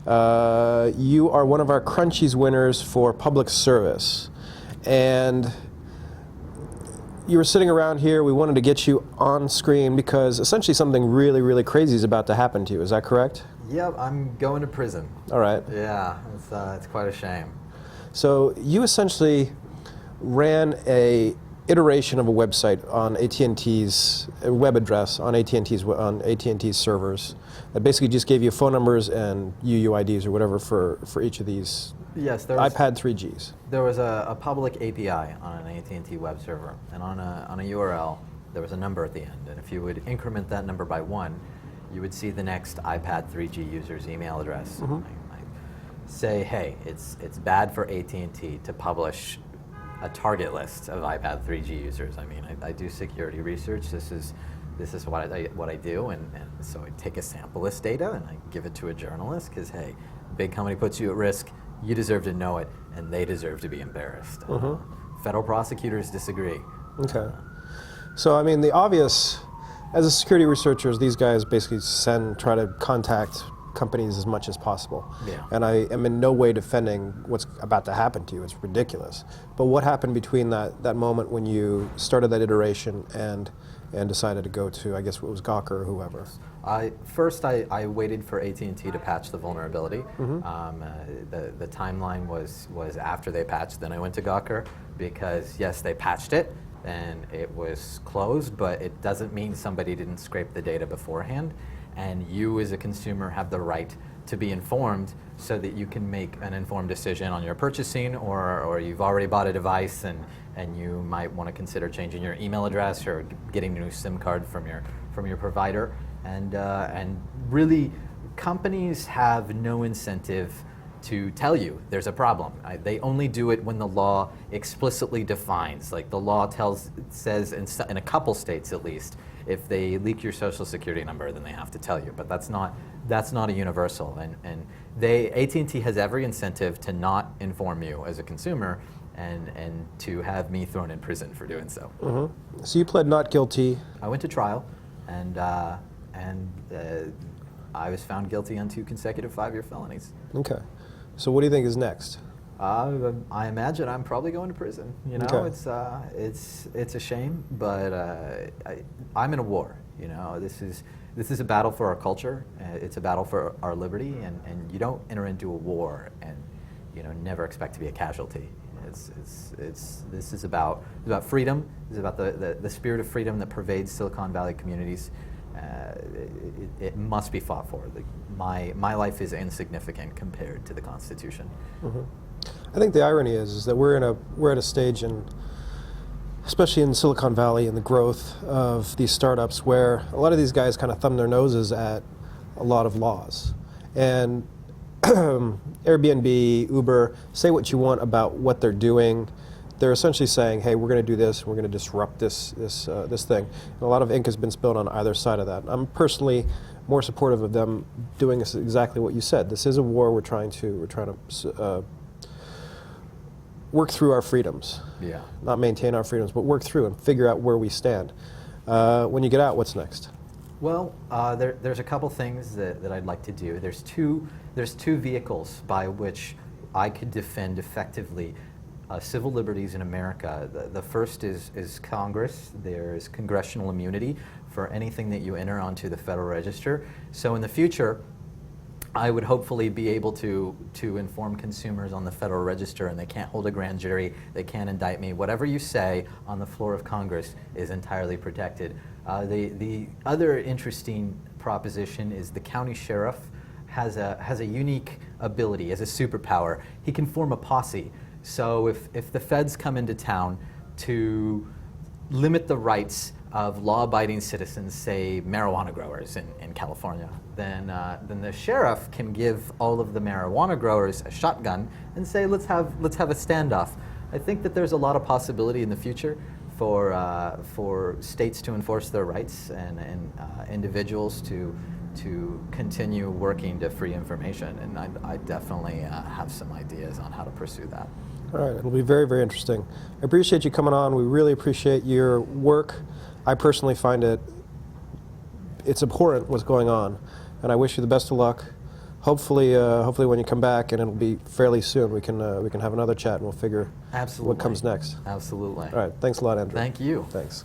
You are one of our Crunchies winners for public service. And you were sitting around here. We wanted to get you on screen because essentially something really, really crazy is about to happen to you. Is that correct? Yep, I'm going to prison. All right. Yeah, it's quite a shame. So you essentially ran a iteration of a website on AT&T's web address on AT&T's servers that basically just gave you phone numbers and UUIDs or whatever for each of these. Yes, there was, iPad 3Gs. There was a public API on an AT&T web server, and on a URL there was a number at the end, and if you would increment that number by 1, you would see the next iPad 3G user's email address. Mm-hmm. I say, hey, it's bad for AT&T to publish a target list of iPad 3G users. I mean, I do security research. This is what I do, and so I take a sample list data and I give it to a journalist because, hey, big company puts you at risk. You deserve to know it, and they deserve to be embarrassed. Mm-hmm. Federal prosecutors disagree. Okay. So, I mean, the obvious, as a security researchers, these guys basically try to contact companies as much as possible. Yeah. And I am in no way defending what's about to happen to you. It's ridiculous. But what happened between that moment when you started that iteration and decided to go to, I guess it was Gawker or whoever? First, I waited for AT&T to patch the vulnerability. Mm-hmm. The timeline was after they patched. Then I went to Gawker because, yes, they patched it and it was closed, but it doesn't mean somebody didn't scrape the data beforehand. And you as a consumer have the right to be informed so that you can make an informed decision on your purchasing, or you've already bought a device and you might want to consider changing your email address or getting a new SIM card from your provider. And really, companies have no incentive to tell you there's a problem. They only do it when the law explicitly defines. Like the law says in a couple states at least, if they leak your social security number, then they have to tell you. But that's not a universal. And AT&T has every incentive to not inform you as a consumer and to have me thrown in prison for doing so. Mm-hmm. So you pled not guilty. I went to trial, and I was found guilty on 2 consecutive 5-year felonies. Okay. So what do you think is next? I imagine I'm probably going to prison. You know, Okay. It's a shame, but I'm in a war. You know, this is a battle for our culture. It's a battle for our liberty, and you don't enter into a war and never expect to be a casualty. This is about freedom. This is about the spirit of freedom that pervades Silicon Valley communities. It must be fought for. My life is insignificant compared to the Constitution. Mm-hmm. I think the irony is that we're at a stage especially in Silicon Valley and the growth of these startups, where a lot of these guys kind of thumb their noses at a lot of laws. And Airbnb, Uber, say what you want about what they're doing. They're essentially saying, hey, we're going to do this, we're going to disrupt this thing. And a lot of ink has been spilled on either side of that. I'm personally more supportive of them doing exactly what you said. This is a war. We're trying to work through our freedoms. Yeah. Not maintain our freedoms, but work through and figure out where we stand. When you get out, what's next? Well, there's a couple things that I'd like to do. There's two vehicles by which I could defend effectively civil liberties in America. The first is Congress. There is congressional immunity for anything that you enter onto the Federal Register. So in the future, I would hopefully be able to inform consumers on the Federal Register, and they can't hold a grand jury, they can't indict me. Whatever you say on the floor of Congress is entirely protected. The other interesting proposition is the county sheriff has a unique ability, as a superpower. He can form a posse. So if the feds come into town to limit the rights of law-abiding citizens, say marijuana growers in California, then the sheriff can give all of the marijuana growers a shotgun and say, let's have a standoff. I think that there's a lot of possibility in the future for states to enforce their rights and individuals to continue working to free information, and I definitely have some ideas on how to pursue that. All right, it'll be very, very interesting. I appreciate you coming on. We really appreciate your work. I personally find it's abhorrent what's going on, and I wish you the best of luck. hopefully when you come back, and it'll be fairly soon, we can have another chat and we'll figure Absolutely. what comes next. Absolutely. All right. Thanks a lot, Andrew. Thank you. Thanks.